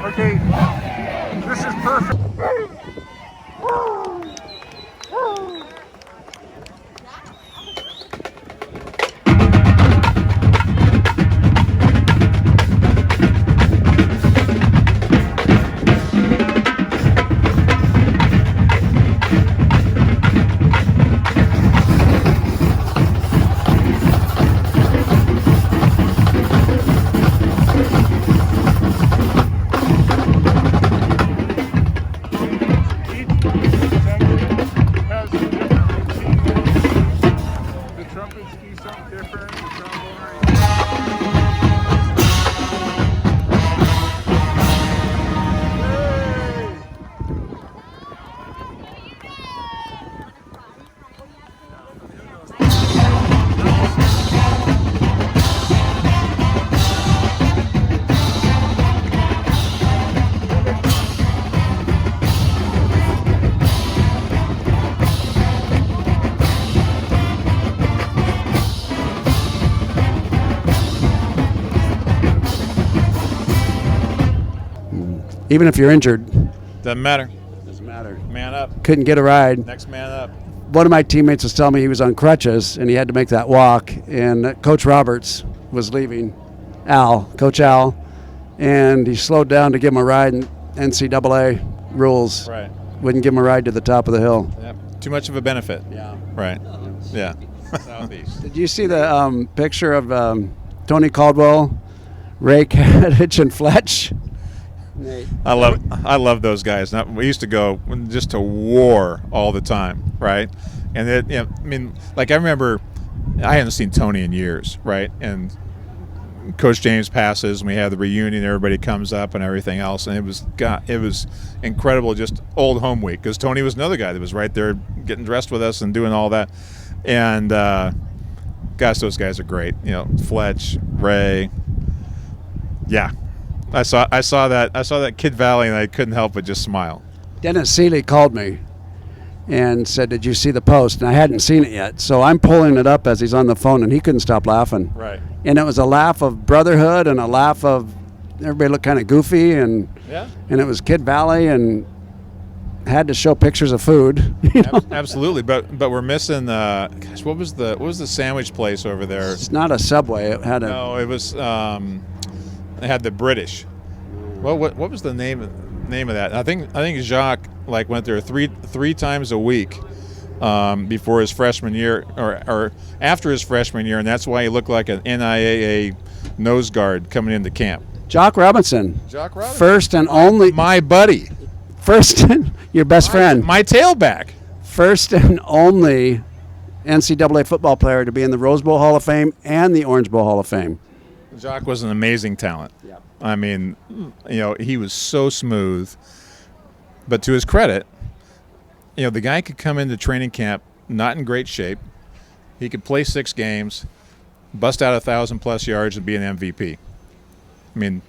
Okay, this is perfect. Even if you're injured. Doesn't matter. Doesn't matter. Man up. Couldn't get a ride. Next man up. One of my teammates was telling me he was on crutches and he had to make that walk. And Coach Roberts was leaving, Coach Al, and he slowed down to give him a ride. And NCAA rules wouldn't give him a ride to the top of the hill. Yep. Too much of a benefit. Yeah. Right. Yeah. Southeast. Did you see the picture of Tony Caldwell, Ray Kadich, and Fletch? I love those guys. Now, we used to go just to war all the time, right? And I remember I hadn't seen Tony in years, right? And Coach James passes, and we have the reunion. Everybody comes up and everything else, and it was incredible. Just old home week, because Tony was another guy that was right there getting dressed with us and doing all that. And gosh, those guys are great. Fletch, Ray, yeah. I saw that Kid Valley, and I couldn't help but just smile. Dennis Seeley called me and said, "Did you see the post?" And I hadn't seen it yet, so I'm pulling it up as he's on the phone, and he couldn't stop laughing. Right. And it was a laugh of brotherhood and a laugh of everybody looked kind of goofy, and it was Kid Valley, and had to show pictures of food. Absolutely, but we're missing. Gosh, what was the sandwich place over there? It's not a Subway. It had No, it was. They had the British. Well, what was the name of that? I think Jacques went there three times a week before his freshman year or after his freshman year, and that's why he looked like an NIAA nose guard coming into camp. Jock Robinson. Jock Robinson. First and only. My buddy. Your best friend. My tailback. First and only NCAA football player to be in the Rose Bowl Hall of Fame and the Orange Bowl Hall of Fame. Jacques was an amazing talent. Yep. I mean, he was so smooth. But to his credit, the guy could come into training camp not in great shape. He could play 6 games, bust out 1,000+ yards, and be an MVP. I mean,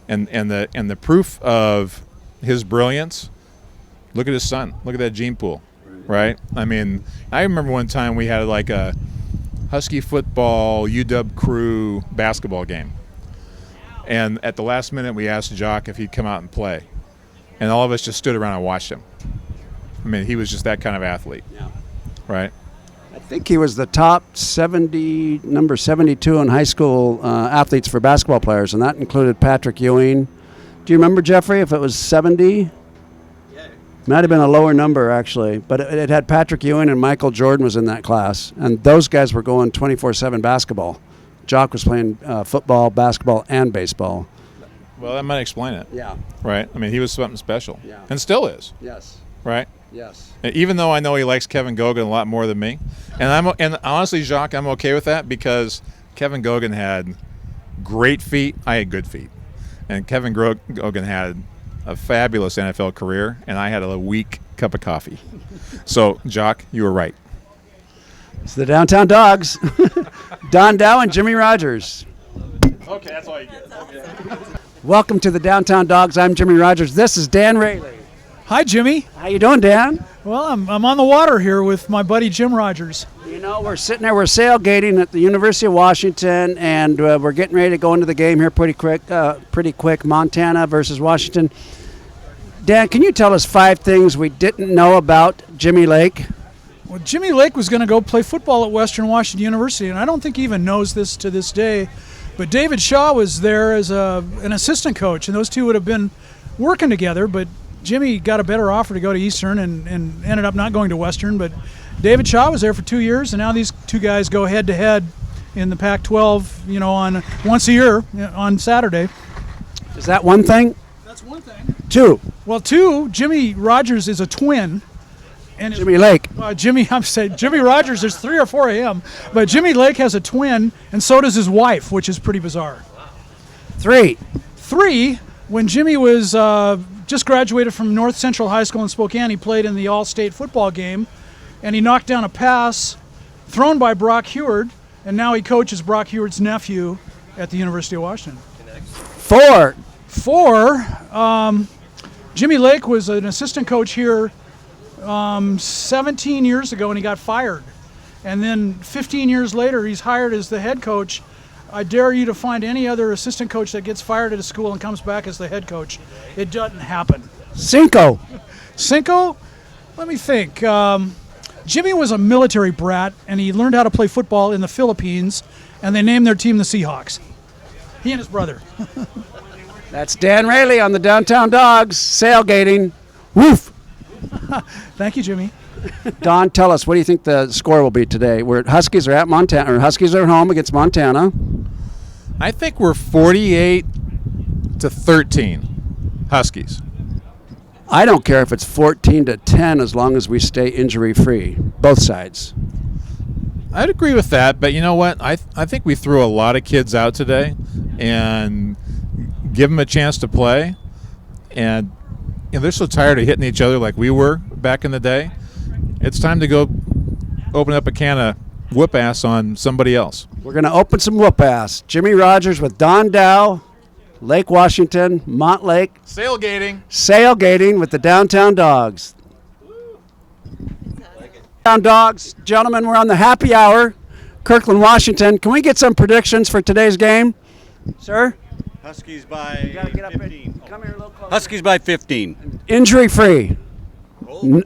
and the proof of his brilliance. Look at his son. Look at that gene pool, right? I mean, I remember one time we had a Husky Football UW Crew basketball game. And at the last minute, we asked Jock if he'd come out and play. And all of us just stood around and watched him. I mean, he was just that kind of athlete. Yeah. Right? I think he was the top number 72 in high school athletes for basketball players, and that included Patrick Ewing. Do you remember, Jeffrey, if it was 70? Might have been a lower number, actually, but it had Patrick Ewing and Michael Jordan was in that class, and those guys were going 24/7 basketball. Jock was playing football, basketball, and baseball. Well, that might explain it. Yeah. Right? I mean, he was something special. Yeah. And still is. Yes. Right? Yes. And even though I know he likes Kevin Gogan a lot more than me, and honestly, Jacques, I'm okay with that because Kevin Gogan had great feet. I had good feet. And Kevin Gogan had a fabulous NFL career, and I had a weak cup of coffee. So, Jock, you were right. It's the Downtown Dawgs. Don Dow and Jimmy Rodgers. Okay, that's all you get. Okay. Welcome to the Downtown Dawgs. I'm Jimmy Rodgers. This is Dan Rayleigh. Hi, Jimmy. How you doing, Dan? Well, I'm on the water here with my buddy Jim Rodgers. You know, we're sitting there, we're sailgating at the University of Washington, and we're getting ready to go into the game here pretty quick. Montana versus Washington. Dan, can you tell us 5 things we didn't know about Jimmy Lake? Well, Jimmy Lake was going to go play football at Western Washington University, and I don't think he even knows this to this day. But David Shaw was there as an assistant coach, and those two would have been working together. But Jimmy got a better offer to go to Eastern and ended up not going to Western. But David Shaw was there for 2 years, and now these two guys go head-to-head in the Pac-12, you know, on once a year on Saturday. Is that one thing? That's one thing. 2. Well, 2, Jimmy Rodgers is a twin. And Jimmy Lake. Jimmy Rodgers, there's 3 or 4 of him. But Jimmy Lake has a twin, and so does his wife, which is pretty bizarre. 3, when Jimmy was just graduated from North Central High School in Spokane, he played in the all-state football game, and he knocked down a pass thrown by Brock Heward, and now he coaches Brock Heward's nephew at the University of Washington. 4, Jimmy Lake was an assistant coach here 17 years ago, and he got fired. And then 15 years later, he's hired as the head coach. I dare you to find any other assistant coach that gets fired at a school and comes back as the head coach. It doesn't happen. 5. Cinco? Let me think. Jimmy was a military brat, and he learned how to play football in the Philippines, and they named their team the Seahawks. He and his brother. That's Dan Rayleigh on the Downtown Dawgs, sailgating. Woof! Thank you, Jimmy. Don, tell us, what do you think the score will be today? Huskies are at Montana, or Huskies are at home against Montana. I think we're 48-13 Huskies. I don't care if it's 14-10 as long as we stay injury-free, both sides. I'd agree with that, but you know what? I think we threw a lot of kids out today and give them a chance to play. And they're so tired of hitting each other like we were back in the day. It's time to go open up a can of whoop ass on somebody else. We're going to open some whoop ass. Jimmy Rodgers with Don Dow, Lake Washington, Montlake. Sailgating with the Downtown Dawgs. Down Dawgs, gentlemen, we're on the happy hour, Kirkland, Washington. Can we get some predictions for today's game, sir? Huskies by 15. Come here a little closer. Huskies by 15. Injury-free.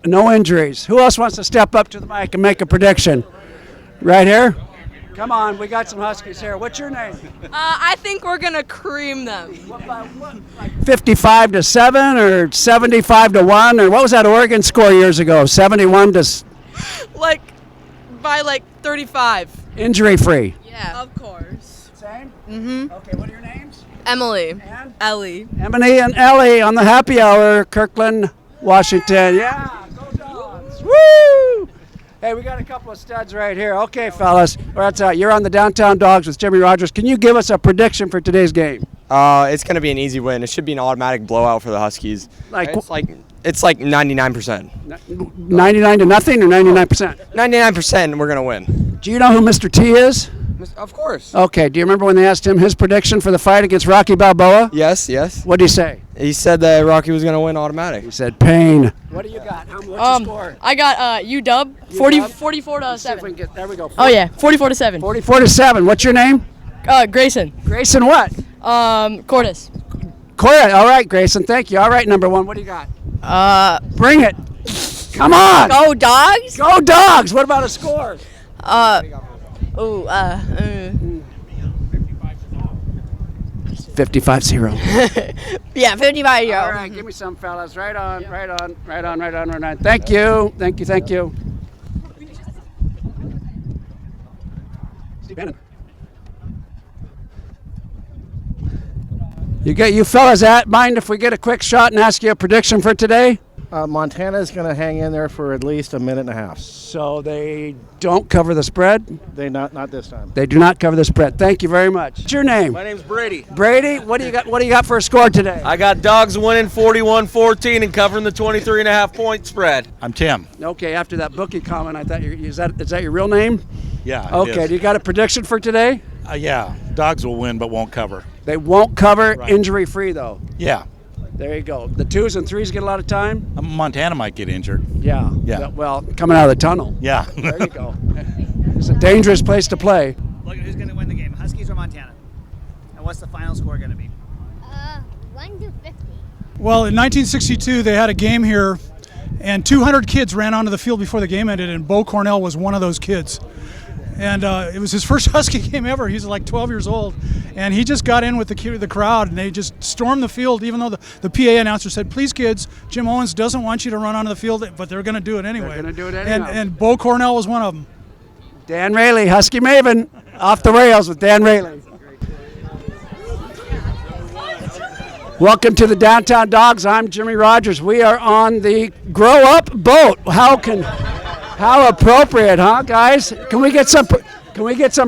No injuries. Who else wants to step up to the mic and make a prediction? Right here? Come on, we got some Huskies here. What's your name? I think we're going to cream them. 55-7 or 75-1, or what was that Oregon score years ago? 71 to By 35. Injury-free. Yeah. Of course. Same? Mm-hmm. Okay, what are your names? Emily. And? Ellie. Emily and Ellie on the happy hour, Kirkland, Washington. Yeah, go Dogs. Woo! Hey, we got a couple of studs right here. Okay, fellas, you're on the Downtown Dawgs with Jimmy Rodgers. Can you give us a prediction for today's game? It's going to be an easy win. It should be an automatic blowout for the Huskies. It's like 99%. 99 to nothing or 99%? 99%, we're going to win. Do you know who Mr. T is? Of course. Okay, do you remember when they asked him his prediction for the fight against Rocky Balboa? Yes. What did he say? He said that Rocky was going to win automatic. He said pain. What do you got? What's your score? I got UW 44-7. There we go. Oh yeah, 44-7. 44-7. What's your name? Grayson. Grayson what? Cordis. Corey. All right, Grayson. Thank you. All right, number 1. What do you got? Bring it. Come on. Go Dogs. Go Dogs. What about a score? 55-0. Yeah, 55. All right, give me some, fellas. Right on. Thank you. Steve Bannon. You fellas mind if we get a quick shot and ask you a prediction for today? Montana's going to hang in there for at least a minute and a half. So they don't cover the spread? They not this time. They do not cover the spread. Thank you very much. What's your name? My name's Brady. Brady, what do you got? What do you got for a score today? I got Dawgs winning 41-14 and covering the 23.5 point spread. I'm Tim. Okay, after that bookie comment, I thought is that your real name? Yeah. Okay, do you got a prediction for today? Yeah. Dawgs will win but won't cover. They won't cover injury free though. Yeah. There you go. The 2s and 3s get a lot of time? Montana might get injured. Yeah. Yeah. Well, coming out of the tunnel. Yeah. There you go. It's a dangerous place to play. Look at who's going to win the game, Huskies or Montana? And what's the final score going to be? 1 to 50. Well, in 1962, they had a game here, and 200 kids ran onto the field before the game ended, and Bo Cornell was one of those kids. And it was his first Husky game ever. He was like 12 years old, and he just got in with the crowd, and they just stormed the field, even though the PA announcer said, "Please, kids, Jim Owens doesn't want you to run onto the field," but they're going to do it anyway. They're going to do it anyhow. And Bo Cornell was one of them. Dan Rayleigh, Husky Maven, off the rails with Dan Rayleigh. Welcome to the Downtown Dawgs. I'm Jimmy Rodgers. We are on the Grow Up boat. How appropriate, huh, guys? Can we get some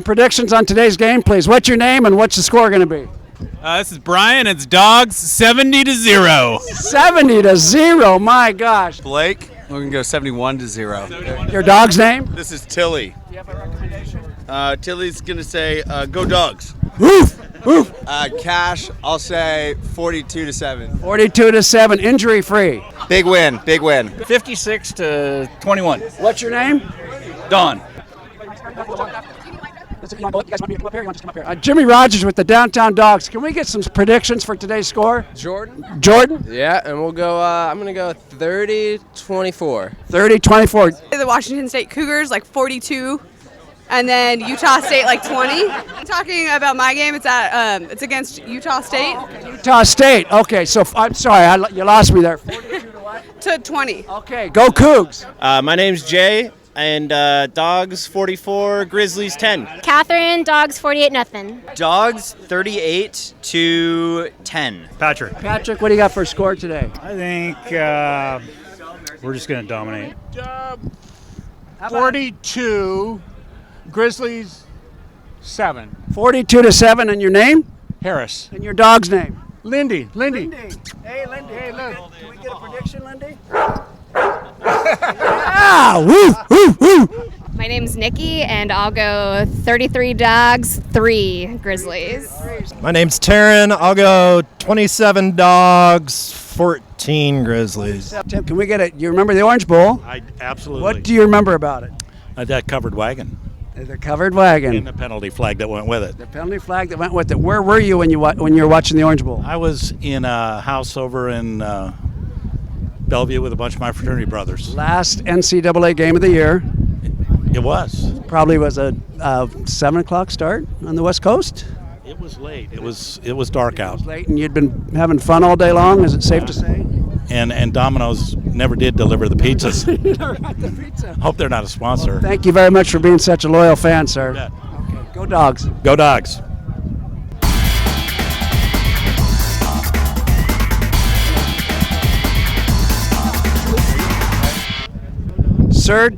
predictions on today's game, please? What's your name and what's the score going to be? This is Brian. It's Dawgs 70-0. 70-0. My gosh. Blake. We're gonna go 71-0. Your dog's name? This is Tilly. Do you have a recommendation? Tilly's gonna say, "Go Dogs." Woof, woof. Cash, I'll say 42-7. 42-7, injury free. Big win. Big win. 56-21. What's your name? Don. Jimmy Rodgers with the Downtown Dawgs. Can we get some predictions for today's score? Jordan? Yeah, and we'll go, I'm going to go 30-24. 30-24. The Washington State Cougars, like 42. And then Utah State, like 20. I'm talking about my game. It's against Utah State. Utah State. Okay, so I'm sorry, you lost me there. 42 to what? To 20. Okay, go Cougs. My name's Jay, and Dawgs 44, Grizzlies 10. Catherine, Dawgs 48-0. Dawgs 38-10. Patrick, what do you got for a score today? I think we're just going to dominate. 42. Grizzlies 7. 42-7, and your name? Harris. And your dog's name? Lindy. Hey, Lindy. Can we get a prediction, Lindy? Ah, woo, woo, woo. My name's Nikki, and I'll go 33 Dawgs, 3 Grizzlies. My name's Taryn. I'll go 27 Dawgs, 14 Grizzlies. Tim, can we get it? You remember the Orange Bowl? Absolutely. What do you remember about it? That covered wagon. The covered wagon. And the penalty flag that went with it. The penalty flag that went with it. Where were you when you were watching the Orange Bowl? I was in a house over in Bellevue with a bunch of my fraternity brothers. Last NCAA game of the year. It was. Probably was a 7 o'clock start on the West Coast. It was late. It was dark out. It was late, and you'd been having fun all day long. Is it safe to say? And Domino's never did deliver the pizzas. You never got the pizza. Hope they're not a sponsor. Well, thank you very much for being such a loyal fan, sir. Yeah. Okay, go Dawgs. Go Dawgs. Sir,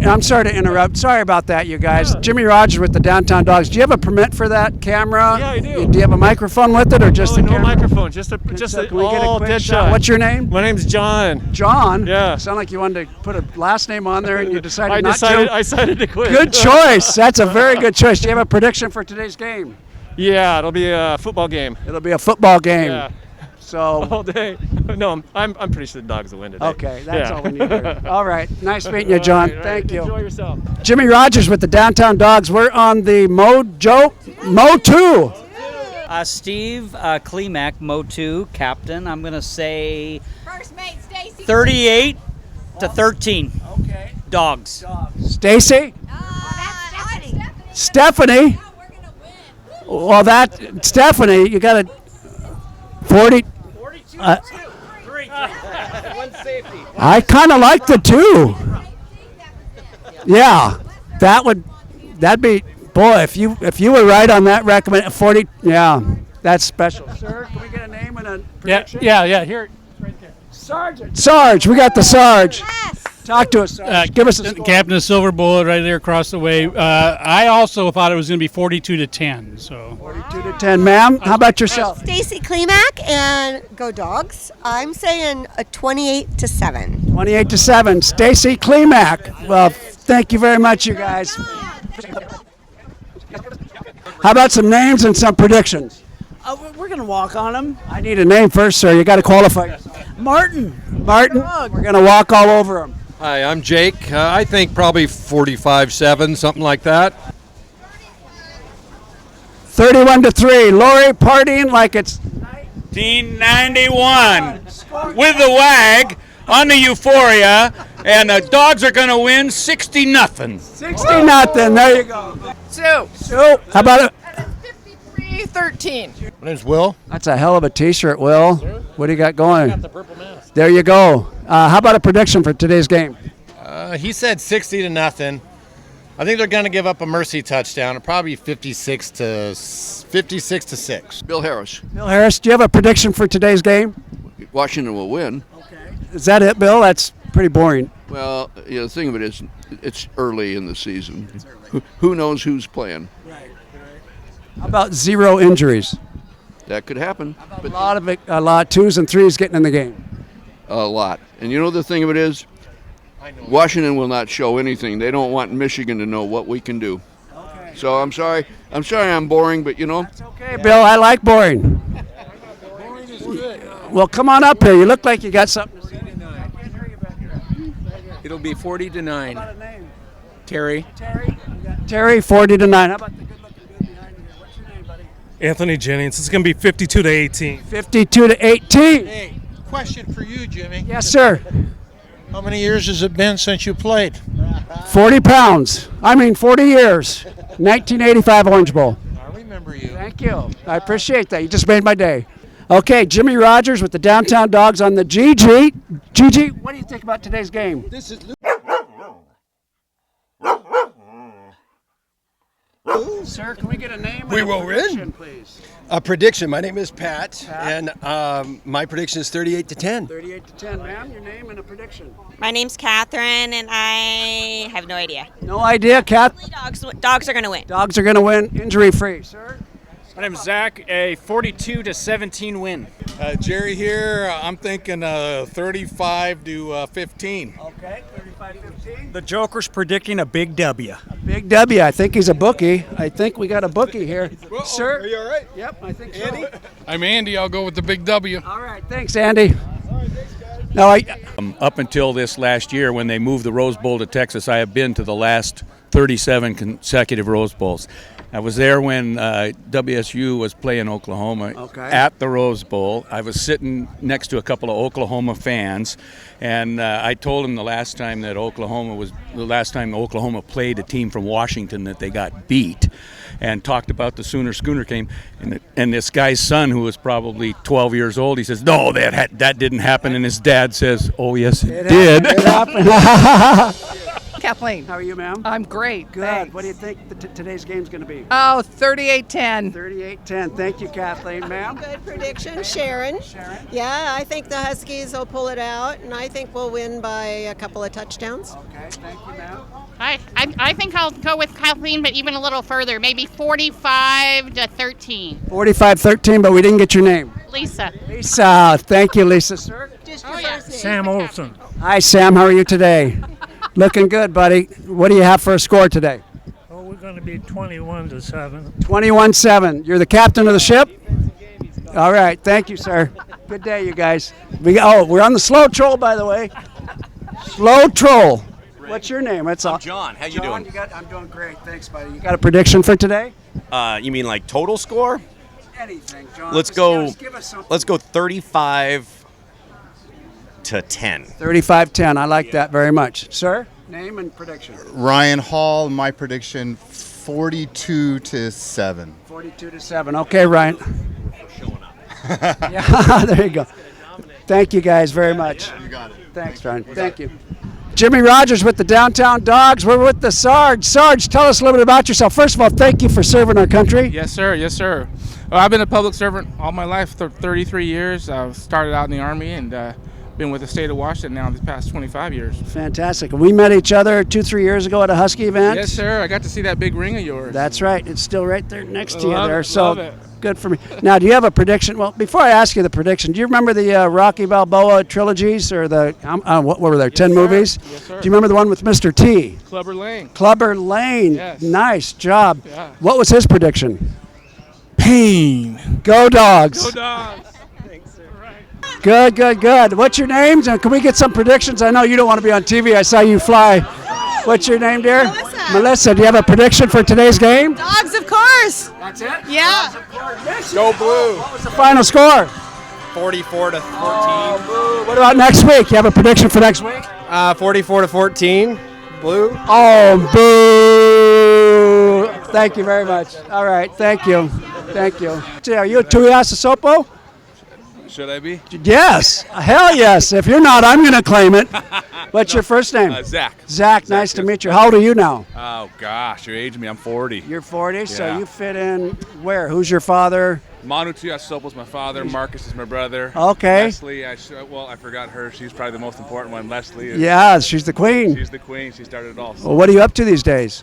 I'm sorry to interrupt. Sorry about that, you guys. Jimmy Rodgers with the Downtown Dawgs. Do you have a permit for that camera? Yeah, I do. Do you have a microphone with it, or just the no camera? microphone, just Can we get a all quick dead shot? shot. What's your name? My name's John. John? Yeah. Sound like you wanted to put a last name on there and you decided not to? I decided to quit. Good choice. That's a very good choice. Do you have a prediction for today's game? Yeah, it'll be a football game. It'll be a football game. Yeah. So all day. No, I'm pretty sure the Dogs will win today. Okay, that's Yeah. all we need here. All right. Nice meeting you, John. All right, Thank you. Enjoy yourself. Jimmy Rodgers with the Downtown Dawgs. We're on the Mo 2. Steve Klimak, Mo 2, captain. I'm going to say 38-13. Okay. Dogs. Stacy? Stephanie? Well, Stephanie, you got a 40. 42. One safety. I kind of like the 2. Yeah, that'd be, boy, if you were right on that recommend 40. Yeah, that's special. Sir, can we get a name and a prediction? Yeah. Here, right there. Sarge, we got the Sarge. Yes. Talk to us, Sarge. Give us a score. Captain of Silver Bullet right there across the way. I also thought it was going to be 42-10. So 42-10, ma'am. How about yourself? Stacy Klimak and go Dawgs. I'm saying a 28-7. 28-7. Stacy Klimak. Well, thank you very much, you guys. How about some names and some predictions? We're going to walk on them. I need a name first, sir. You got to qualify yourself. Martin. Martin. We're going to walk all over him. Hi, I'm Jake. I think probably 45-7, something like that. 31-3. Lori partying like it's 1991 with the wag on the Euphoria, and the Dogs are going to win 60-0. 60-0. There you go. Sue. How about it? 53-13. My name's Will. That's a hell of a T-shirt, Will. What do you got going? There you go. How about a prediction for today's game? He said 60-0. I think they're going to give up a mercy touchdown. It'll probably 56-6. Bill Harris. Bill Harris, do you have a prediction for today's game? Washington will win. Is that it, Bill? That's pretty boring. Well, the thing of it is, it's early in the season. Who knows who's playing? How about 0 injuries? That could happen. But a lot 2s and 3s getting in the game. A lot. And you know the thing of it is, Washington will not show anything. They don't want Michigan to know what we can do. Okay. So I'm sorry I'm boring, but That's okay, Bill. I like boring. Boring is good. Well, come on up here. You look like you got something to say. It'll be 40-9. How about a name? Terry. Terry, 40-9. How about the good-looking dude behind you here? What's your name, buddy? Anthony Jennings. It's going to be 52-18. 52-18. Hey, question for you, Jimmy. Yes, sir. How many years has it been since you played? 40 pounds. 40 years. 1985 Orange Bowl. I remember you. Thank you. I appreciate that. You just made my day. Okay, Jimmy Rodgers with the Downtown Dogs on the GG. GG, what do you think about today's game? This is Sir, can we get a name? We and a will prediction, win. Please. A prediction. My name is Pat. And my prediction is 38-10. 38-10, ma'am. Your name and a prediction. My name's Catherine, and I have no idea. No idea, Kath. Dogs are going to win. Dogs are going to win, injury-free. Sir? My name's Zach, a 42-17 win. Jerry here. I'm thinking 35-15. Okay, 35-15. The Joker's predicting a big W. Big W. I think he's a bookie. I think we got a bookie here. Sir? Are you all right? Yep, I think Andy? so. I'm Andy. I'll go with the big W. All right, thanks, Andy. No, up until this last year when they moved the Rose Bowl to Texas, I have been to the last 37 consecutive Rose Bowls. I was there when WSU was playing Oklahoma at the Rose Bowl. I was sitting next to a couple of Oklahoma fans, and I told them the last time Oklahoma played a team from Washington that they got beat, and talked about the Sooner Schooner game. And this guy's son, who was probably 12 years old, he says, "No, that didn't happen." And his dad says, "Oh, yes, it did." It happened. Kathleen. How are you, ma'am? I'm great. Good. Thanks. What do you think today's game's going to be? Oh, 38-10. 38-10. Thank you, Kathleen, ma'am. Good prediction, Sharon. Yeah, I think the Huskies will pull it out, and I think we'll win by a couple of touchdowns. Okay, thank you, ma'am. I think I'll go with Kathleen, but even a little further, maybe 45-13. 45-13, but we didn't get your name. Lisa. Lisa. Thank you, Lisa. Sir? Sam Olson. Hi, Sam. How are you today? Looking good, buddy. What do you have for a score today? Oh, we're going to be 21-7. 21-7. You're the captain of the ship? All right. Thank you, sir. Good day, you guys. We're on the slow troll, by the way. Slow troll. What's your name? I'm John. How you doing? I'm doing great. Thanks, buddy. You got a prediction for today? You mean like total score? Anything, John. Let's go 35-10. 35-10. I like that very much. Sir, name and prediction. Ryan Hall, my prediction 42-7. 42-7. Okay, Ryan. Yeah, there you go. Thank you guys very much. You got it. Thanks, Ryan. Thank you. Jimmy Rodgers with the Downtown Dogs. We're with the Sarge. Sarge, tell us a little bit about yourself. First of all, thank you for serving our country. Yes, sir. Yes, sir. Well, I've been a public servant all my life, 33 years. I started out in the Army and been with the state of Washington now the past 25 years. Fantastic. We met each other 2-3 years ago at a Husky event. Yes, sir. I got to see that big ring of yours. That's right. It's still right there next to you Love there. it, So love it. good for me. Now, do you have a prediction? Well, before I ask you the prediction, do you remember the Rocky Balboa trilogies or the what were there? 10 movies? Yes, sir. Do you remember the one with Mr. T? Clubber Lane. Clubber Lane. Yes. Nice job. Yeah. What was his prediction? 14. Go Dogs. Go Dogs. Good, good, good. What's your names? And can we get some predictions? I know you don't want to be on TV. I saw you fly. What's your name, dear? Melissa, do you have a prediction for today's game? Dogs, of course. That's it? Yeah. Go Blue. What was the final score? 44 to 14. What about next week? You have a prediction for next week? 44 to 14. Blue. Oh, boo. Thank you very much. All right, thank you. Thank you. Are you a Tuiasasopo? Should I be? Yes. Hell yes. If you're not, I'm going to claim it. What's your first name? Zach. Zach, nice to meet you. How old are you now? Oh, gosh, you're aging me. I'm 40. You're 40, so Yeah. you fit in where? Who's your father? Manu Tuiasopo's my father. Marcus is my brother. Okay. Leslie, I forgot her. She's probably the most important one. Leslie. Is, Yeah, she's the queen. She's the queen. She started it all. Well, what are you up to these days?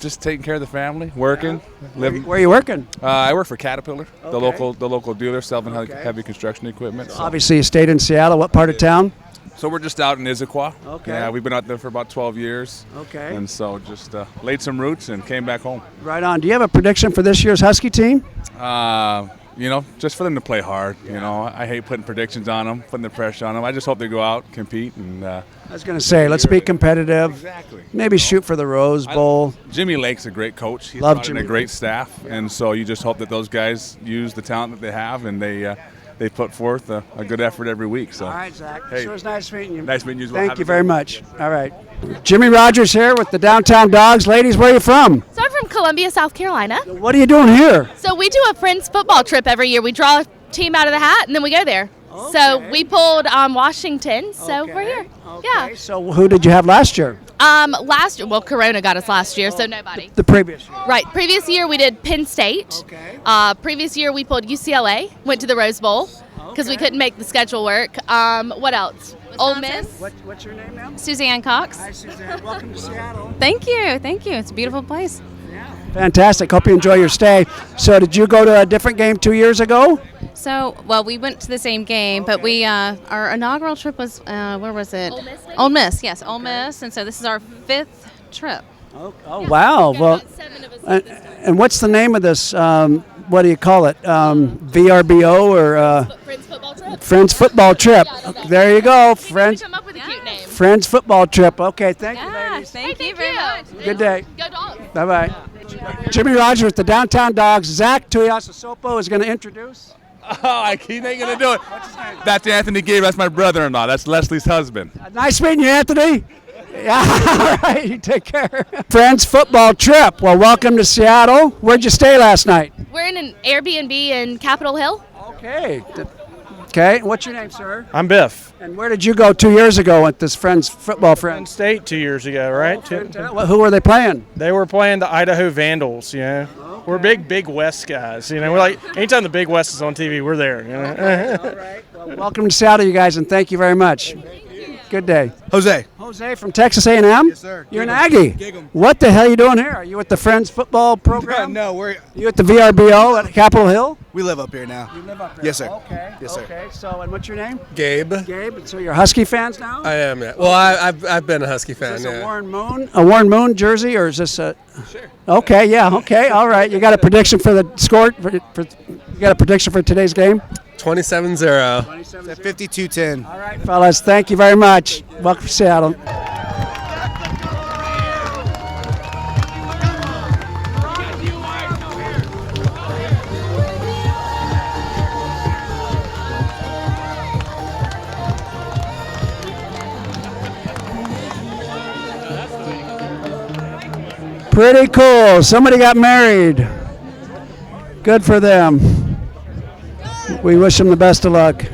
Just taking care of the family, working, living. Where are you working? I work for Caterpillar, the Okay. local dealer selling heavy construction equipment. So. Obviously, you stayed in Seattle. What part of town? So we're just out in Issaquah. Okay. Yeah, we've been out there for about 12 years. Okay. And so just laid some roots and came back home. Right on. Do you have a prediction for this year's Husky team? Just for them to play hard. You know, I hate putting predictions on them, putting the pressure on them. I just hope they go out, compete, and. I was going to say, let's be competitive. Exactly. Maybe shoot for the Rose Bowl. Jimmy Lake's a great coach. He's Love brought in Jimmy a great staff, and so you just hope that those guys use the talent that they have, and they put forth a good effort every week. So. All right, Zach. Hey, Sure was nice meeting you. Nice meeting you as well. Thank Have you a very good much. All right. Jimmy Rodgers here with the Downtown Dawgs. Ladies, where are you from? So I'm from Columbia, South Carolina. What are you doing here? So we do a friends football trip every year. We draw a team out of the hat and then we go there. So we pulled Washington, so we're here. Yeah. So who did you have last year? Last year, well, Corona got us last year, so nobody. The previous year. Right. Previous year we did Penn State. Okay. Previous year we pulled UCLA, went to the Rose Bowl because we couldn't make the schedule work. What else? Ole Miss. What's your name now? Suzanne Cox. Hi, Suzanne. Welcome to Seattle. Thank you. Thank you. It's a beautiful place. Fantastic. Hope you enjoy your stay. So did you go to a different game 2 years ago? So, well, we went to the same game, but we our inaugural trip was where was it? Ole Miss. Ole Miss, yes, Ole Miss, and so this is our 5th trip. Oh, wow. Well, and what's the name of this? What do you call it? VRBO or Friends football trip. Friends Football Trip. There you go. Friends. Come up with a cute name. Friends Football Trip. Okay, thank you, ladies. Thank you very much. Good day. Go Dogs. Bye-bye. Jimmy Rodgers with the Downtown Dawgs. Zach Tuiasasopo is going to introduce. Oh, he ain't gonna do it. That's Anthony Gabe. That's my brother-in-law. That's Leslie's husband. Nice meeting you, Anthony. Yeah, all right. You take care. Friends Football Trip. Well, welcome to Seattle. Where'd you stay last night? We're in an Airbnb in Capitol Hill. Okay. Okay. What's your name, sir? I'm Biff. And where did you go 2 years ago with this football friend? Penn State 2 years ago, right? Who were they playing? They were playing the Idaho Vandals, you know. We're big West guys, you know. We're like, anytime the Big West is on TV, we're there, you know. All right. Well, welcome to Seattle, you guys, and thank you very much. Good day. Jose from Texas A&M? Yes, sir. You're an Aggie. What the hell are you doing here? Are you at the Friends Football program? No, we're. You at the VRBO at Capitol Hill? We live up here now. You live up there? Yes, sir. Okay. Yes, sir. Okay. So, and what's your name? Gabe. Gabe. So you're Husky fans now? I am. Yeah. Well, I've been a Husky fan. Is this a Warren Moon jersey, or is this a? Sure. Okay. Yeah. Okay. All right. You got a prediction for the score? You got a prediction for today's game? 27-0. 52-10. All right, fellas. Thank you very much. Welcome to Seattle. Pretty cool. Somebody got married. Good for them. We wish them the best of luck.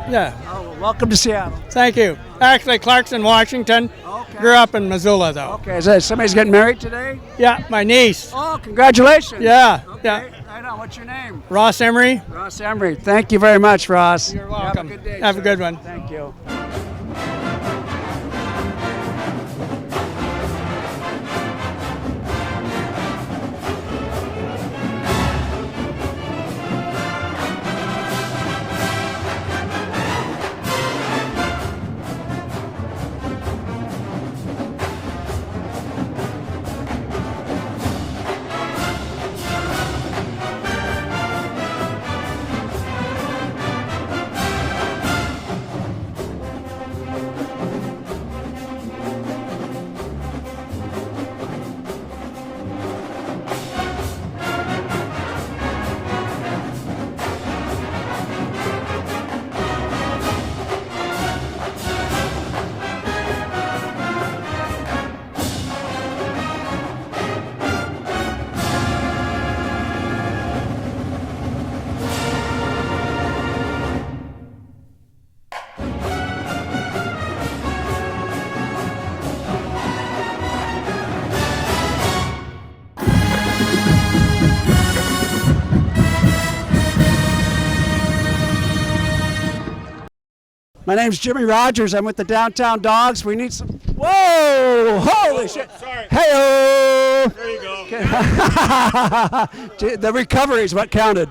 Yeah. Welcome to Seattle. Thank you. Actually, Clarkson, Washington. Grew up in Missoula, though. Okay, is that somebody's getting married today? Yeah, my niece. Oh, congratulations. Yeah, okay. yeah. I know. What's your name? Ross Emery. Ross Emery. Thank you very much, Ross. You're welcome. Have a good day. Have a good one. Thank you. My name's Jimmy Rodgers. I'm with the Downtown Dawgs. We need some. Whoa! Holy shit! Sorry. Hey-oh! There you go. The recovery is what counted.